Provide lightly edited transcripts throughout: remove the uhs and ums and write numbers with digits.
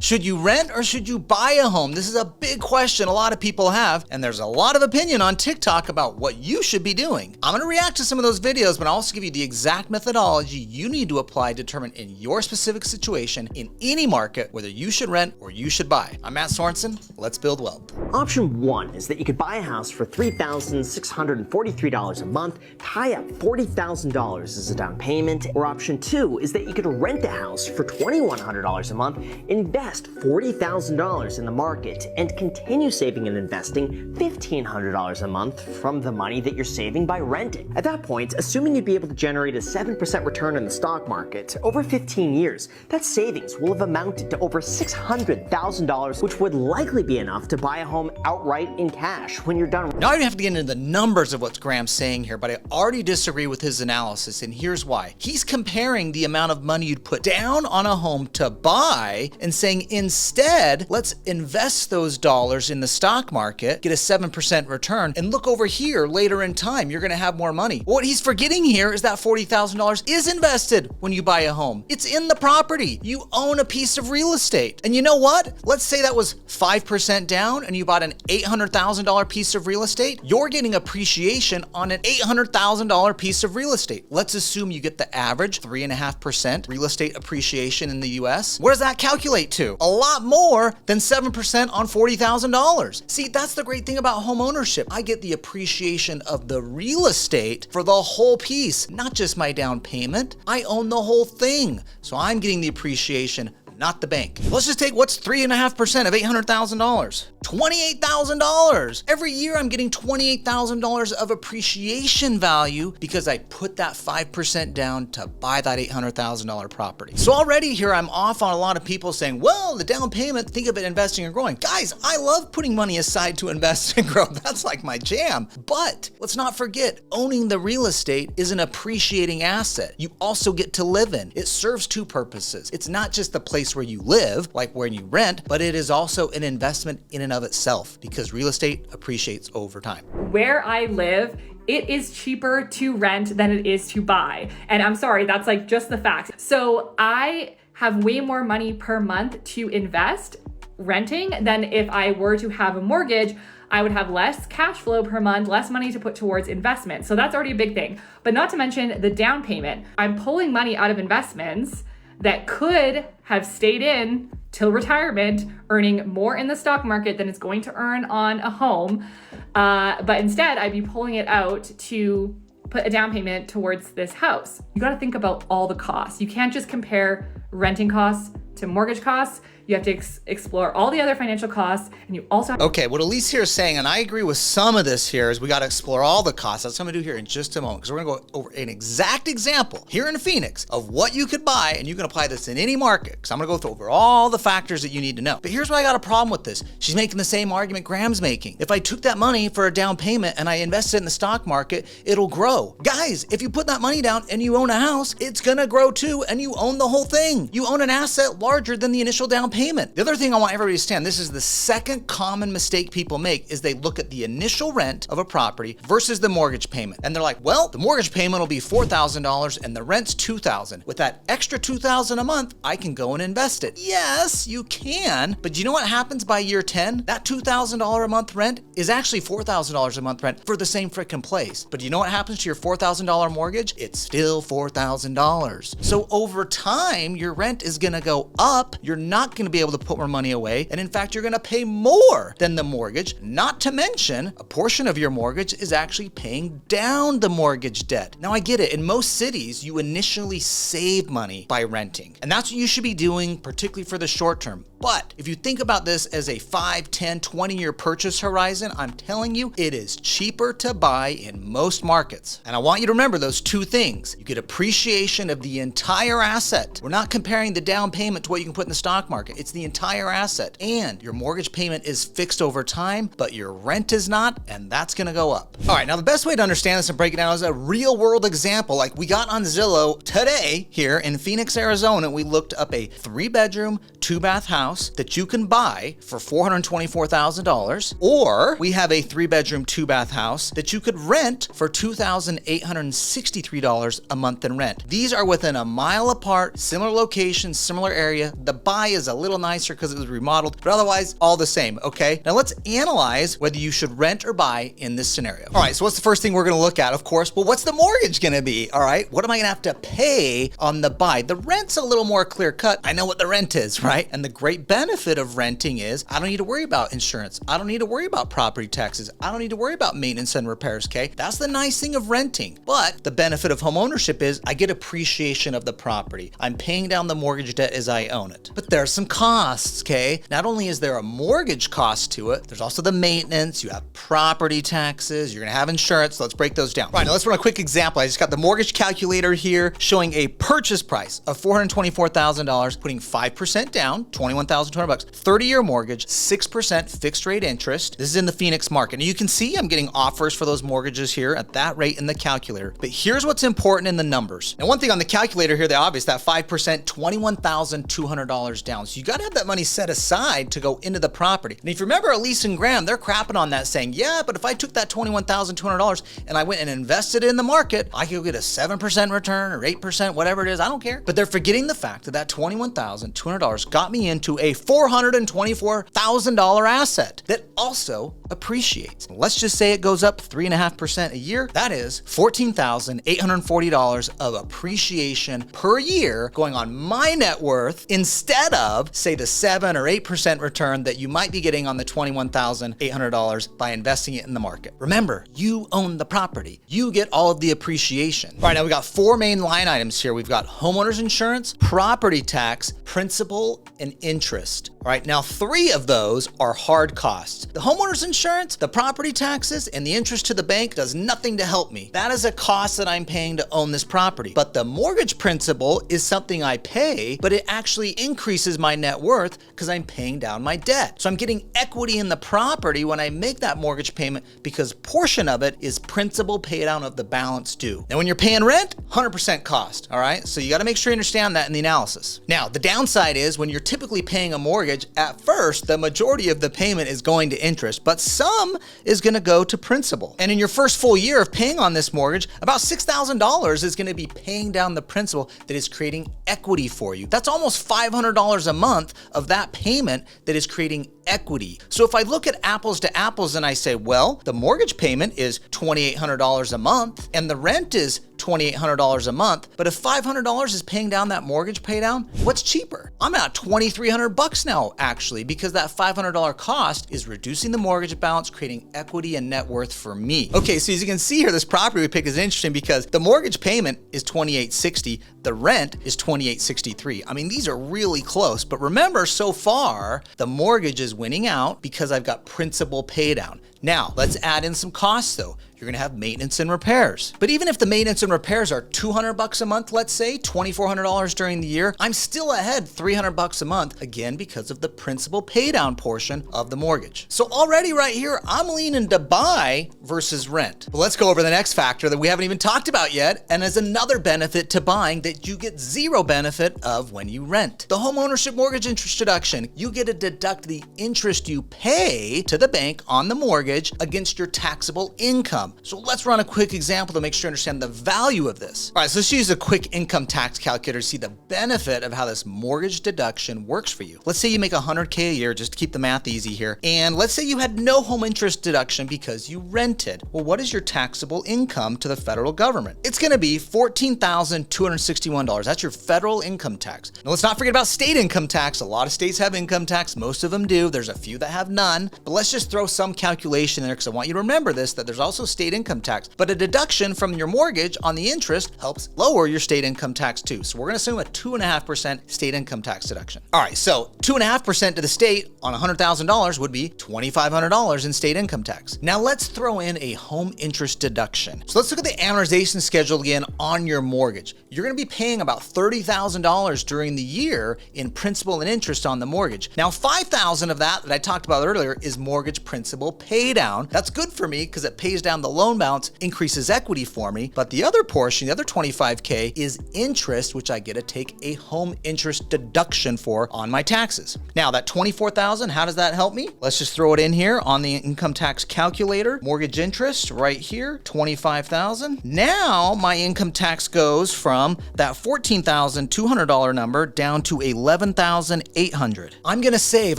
Should you rent or should you buy a home? This is a big question a lot of people have, and there's a lot of opinion on TikTok about what you should be doing. I'm gonna react to some of those videos, but I'll also give you the exact methodology you need to apply to determine in your specific situation in any market whether you should rent or you should buy. I'm Matt Sorensen. Let's build wealth. Option 1 is that you could buy a house for $3,643 a month, tie up $40,000 as a down payment. Or option 2 is that you could rent a house for $2,100 a month, invest $40,000 in the market, and continue saving and investing $1,500 a month from the money that you're saving by renting. At that point, assuming you'd be able to generate a 7% return in the stock market over 15 years, that savings will have amounted to over $600,000, which would likely be enough to buy a home outright in cash when you're done. Now I don't have to get into the numbers of what Graham's saying here, but I already disagree with his analysis, and here's why. He's comparing the amount of money you'd put down on a home to buy and saying instead, let's invest those dollars in the stock market, get a 7% return, and look over here later in time, you're gonna have more money. What he's forgetting here is that $40,000 is invested when you buy a home. It's in the property. You own a piece of real estate. And you know what? Let's say that was 5% down and you bought an $800,000 piece of real estate. You're getting appreciation on an $800,000 piece of real estate. Let's assume you get the average 3.5% real estate appreciation in the US. Where does that calculate to? A lot more than 7% on $40,000. See, that's the great thing about home ownership. I get the appreciation of the real estate for the whole piece, not just my down payment. I own the whole thing. So I'm getting the appreciation, not the bank. Let's just take what's 3.5% of $800,000? $28,000. Every year I'm getting $28,000 of appreciation value because I put that 5% down to buy that $800,000 property. So already here I'm off on a lot of people saying, well, the down payment, think of it investing and growing. Guys, I love putting money aside to invest and grow. That's like my jam. But let's not forget, owning the real estate is an appreciating asset. You also get to live in. It serves two purposes. It's not just the place where you live, like where you rent, but it is also an investment in and of itself because real estate appreciates over time. Where I live, it is cheaper to rent than it is to buy. And I'm sorry, that's like just the fact. So I have way more money per month to invest renting than if I were to have a mortgage. I would have less cash flow per month, less money to put towards investment. So that's already a big thing. But not to mention the down payment. I'm pulling money out of investments that could have stayed in till retirement, earning more in the stock market than it's going to earn on a home. But instead, I'd be pulling it out to put a down payment towards this house. You gotta think about all the costs. You can't just compare renting costs to mortgage costs. You have to explore all the other financial costs, and you also have. Okay, what Elise here is saying, and I agree with some of this here, is we got to explore all the costs. That's what I'm gonna do here in just a moment, because we're gonna go over an exact example here in Phoenix of what you could buy, and you can apply this in any market, because I'm gonna go over all the factors that you need to know. But here's why I got a problem with this. She's making the same argument Graham's making. If I took that money for a down payment and I invested in the stock market, it'll grow. Guys, if you put that money down and you own a house, it's gonna grow too, and you own the whole thing. You own an asset larger than the initial down payment. The other thing I want everybody to understand, this is the second common mistake people make, is they look at the initial rent of a property versus the mortgage payment. And they're like, well, the mortgage payment will be $4,000 and the rent's $2,000. With that extra $2,000 a month, I can go and invest it. Yes, you can, but do you know what happens by year 10? That $2,000 a month rent is actually $4,000 a month rent for the same frickin' place. But do you know what happens to your $4,000 mortgage? It's still $4,000. So over time, your rent is gonna go up. You're not gonna be able to put more money away, and in fact you're going to pay more than the mortgage. Not to mention, a portion of your mortgage is actually paying down the mortgage debt. Now I get it, in most cities you initially save money by renting, and that's what you should be doing, particularly for the short term. But if you think about this as a 5, 10, 20-year purchase horizon, I'm telling you, it is cheaper to buy in most markets. And I want you to remember those two things. You get appreciation of the entire asset. We're not comparing the down payment to what you can put in the stock market. It's the entire asset. And your mortgage payment is fixed over time, but your rent is not, and that's gonna go up. All right, now the best way to understand this and break it down is a real world example. Like we got on Zillow today here in Phoenix, Arizona. We looked up a 3-bedroom, 2-bath house that you can buy for $424,000, or we have a 3-bedroom, 2-bath house that you could rent for $2,863 a month in rent. These are within a mile apart, similar location, similar area. The buy is a little nicer because it was remodeled, but otherwise all the same, okay? Now let's analyze whether you should rent or buy in this scenario. All right, so what's the first thing we're gonna look at? Of course, well, what's the mortgage gonna be? All right, what am I gonna have to pay on the buy? The rent's a little more clear cut. I know what the rent is, right? And the great benefit of renting is I don't need to worry about insurance. I don't need to worry about property taxes. I don't need to worry about maintenance and repairs, okay? That's the nice thing of renting. But the benefit of home ownership is I get appreciation of the property. I'm paying down the mortgage debt as I own it. But there are some costs, okay? Not only is there a mortgage cost to it, there's also the maintenance, you have property taxes, you're gonna have insurance. So let's break those down. All right, now let's run a quick example. I just got the mortgage calculator here showing a purchase price of $424,000, putting 5% down, $21,200, 30-year mortgage, 6% fixed rate interest. This is in the Phoenix market. And you can see I'm getting offers for those mortgages here at that rate in the calculator. But here's what's important in the numbers. Now, one thing on the calculator here, the obvious, that 5%, $21,200 down. So you got to have that money set aside to go into the property. And if you remember Elise and Graham, they're crapping on that saying, yeah, but if I took that $21,200 and I went and invested in the market, I could get a 7% return or 8%, whatever it is, I don't care. But they're forgetting the fact that that $21,200 got me into a $424,000 asset that also appreciates. Let's just say it goes up 3.5% a year. That is $14,840 of appreciation per year going on my net worth instead of, say, the 7 or 8% return that you might be getting on the $21,800 by investing it in the market. Remember, you own the property. You get all of the appreciation. All right, now we got 4 main line items here. We've got homeowners insurance, property tax, principal, and interest. All right, now 3 of those are hard costs. The homeowner's insurance, the property taxes, and the interest to the bank does nothing to help me. That is a cost that I'm paying to own this property. But the mortgage principal is something I pay, but it actually increases my net worth because I'm paying down my debt. So I'm getting equity in the property when I make that mortgage payment because a portion of it is principal pay down of the balance due. Now when you're paying rent, 100% cost, all right? So you got to make sure you understand that in the analysis. Now, the downside is when you're typically paying a mortgage, at first, the majority of the payment is going to interest, but some is going to go to principal. And in your first full year of paying on this mortgage, about $6,000 is going to be paying down the principal that is creating equity for you. That's almost $500 a month of that payment that is creating equity. So if I look at apples to apples and I say, well, the mortgage payment is $2,800 a month and the rent is $2,800 a month, but if $500 is paying down that mortgage pay down, what's cheaper? I'm at $2,300 now, actually, because that $500 cost is reducing the mortgage balance, creating equity and net worth for me. Okay, so as you can see here, this property we pick is interesting because the mortgage payment is $2,860, the rent is $2,863. I mean, these are really close, but remember, so far, the mortgage is winning out because I've got principal pay down. Now, let's add in some costs though. You're gonna have maintenance and repairs. But even if the maintenance and repairs are $200 a month, let's say, $2,400 during the year, I'm still ahead $300 a month, again, because of the principal pay down portion of the mortgage. So already right here, I'm leaning to buy versus rent. But let's go over the next factor that we haven't even talked about yet, and is another benefit to buying that you get zero benefit of when you rent. The home ownership mortgage interest deduction. You get to deduct the interest you pay to the bank on the mortgage against your taxable income. So let's run a quick example to make sure you understand the value of this. All right, so let's use a quick income tax calculator to see the benefit of how this mortgage deduction works for you. Let's say you make $100K a year, just to keep the math easy here. And let's say you had no home interest deduction because you rented. Well, what is your taxable income to the federal government? It's gonna be $14,261. That's your federal income tax. Now let's not forget about state income tax. A lot of states have income tax, most of them do. There's a few that have none, but let's just throw some calculation there because I want you to remember this, that there's also state income tax, but a deduction from your mortgage on the interest helps lower your state income tax too. So we're gonna assume a 2.5% state income tax deduction. All right, so 2.5% to the state on $100,000 would be $2,500 in state income tax. Now let's throw in a home interest deduction. So let's look at the amortization schedule again on your mortgage. You're gonna be paying about $30,000 during the year in principal and interest on the mortgage. Now $5,000 of that I talked about earlier is mortgage principal pay pay down. That's good for me because it pays down the loan balance, increases equity for me. But the other portion, the other 25K, is interest, which I get to take a home interest deduction for on my taxes. Now that $24,000, how does that help me? Let's just throw it in here on the income tax calculator. Mortgage interest right here, $25,000. Now my income tax goes from that $14,200 number down to $11,800. I'm gonna save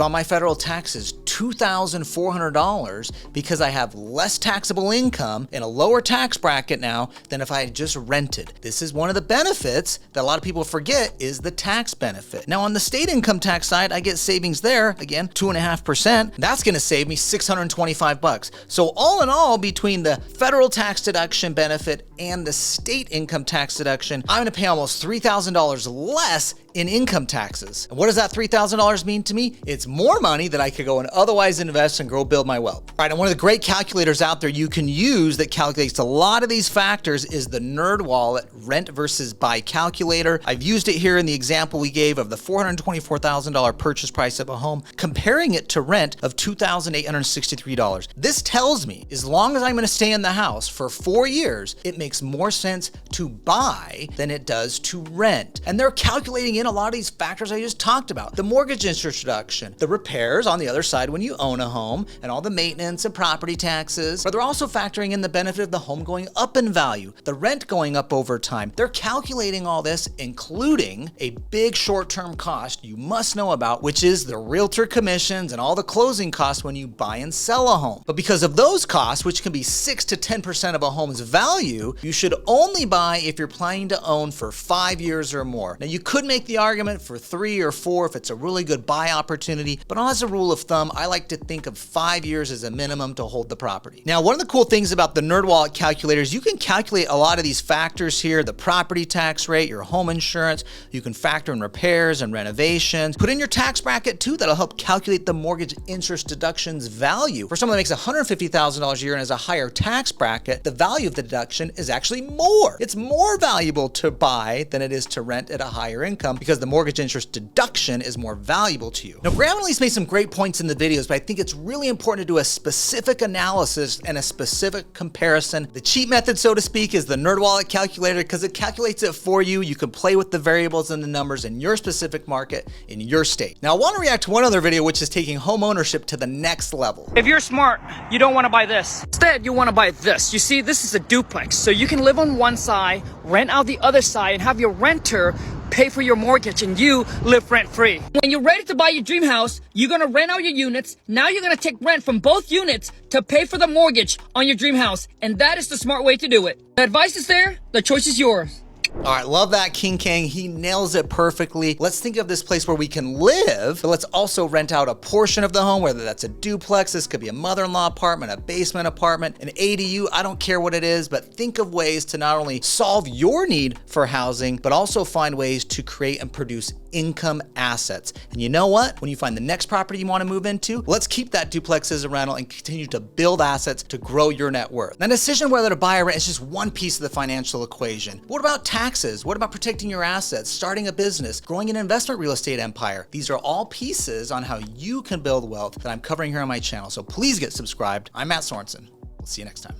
on my federal taxes $2,400 because I have less taxable income in a lower tax bracket now than if I had just rented. This is one of the benefits that a lot of people forget, is the tax benefit. Now on the state income tax side, I get savings there, again, 2.5%. That's gonna save me $625. So all in all, between the federal tax deduction benefit and the state income tax deduction, I'm gonna pay almost $3,000 less in income taxes. And what does that $3,000 mean to me? It's more money that I could go and otherwise invest and grow, build my wealth. All right, and one of the great calculators out there you can use that calculates a lot of these factors is the NerdWallet Rent versus Buy calculator. I've used it here in the example we gave of the $424,000 purchase price of a home, comparing it to rent of $2,863. This tells me as long as I'm gonna stay in the house for 4 years, it makes more sense to buy than it does to rent. And they're calculating in a lot of these factors I just talked about. The mortgage interest reduction, the repairs on the other side when you own a home, and all the maintenance and property taxes. But they're also factoring in the benefit of the home going up in value, the rent going up over time. They're calculating all this, including a big short-term cost you must know about, which is the realtor commissions and all the closing costs when you buy and sell a home. But because of those costs, which can be 6 to 10% of a home's value, you should only buy if you're planning to own for 5 years or more. Now you could make the argument for 3 or 4 if it's a really good buy opportunity, but as a rule of thumb, I like to think of 5 years as a minimum to hold the property. Now, one of the cool things about the NerdWallet calculator is you can calculate a lot of these factors here, the property tax rate, your home insurance, you can factor in repairs and renovations, put in your tax bracket too, that'll help calculate the mortgage interest deduction's value. For someone that makes $150,000 a year and has a higher tax bracket, the value of the deduction is actually more. It's more valuable to buy than it is to rent at a higher income because the mortgage interest deduction is more valuable to you. Now, Graham and Elise made some great points in the videos, but I think it's really important to do a specific analysis and a specific comparison. The cheat method, so to speak, is the NerdWallet calculator because it calculates it for you. You can play with the variables and the numbers in your specific market, in your state. Now, I want to react to one other video, which is taking home ownership to the next level. If you're smart, you don't want to buy this. Instead, you want to buy this. You see, this is a duplex, so you can live on one side, rent out the other side, and have your renter pay for your mortgage and you live rent-free. When you're ready to buy your dream house, you're gonna rent out your units. Now you're gonna take rent from both units to pay for the mortgage on your dream house. And that is the smart way to do it. The advice is there, the choice is yours. All right, love that, King Kang. He nails it perfectly. Let's think of this place where we can live, but let's also rent out a portion of the home, whether that's a duplex, this could be a mother-in-law apartment, a basement apartment, an ADU, I don't care what it is, but think of ways to not only solve your need for housing, but also find ways to create and produce income assets. And you know what? When you find the next property you want to move into, let's keep that duplex as a rental and continue to build assets to grow your net worth. Now, the decision whether to buy or rent is just one piece of the financial equation. What about taxes? What about protecting your assets, starting a business, growing an investment real estate empire? These are all pieces on how you can build wealth that I'm covering here on my channel. So please get subscribed. I'm Matt Sorensen. We'll see you next time.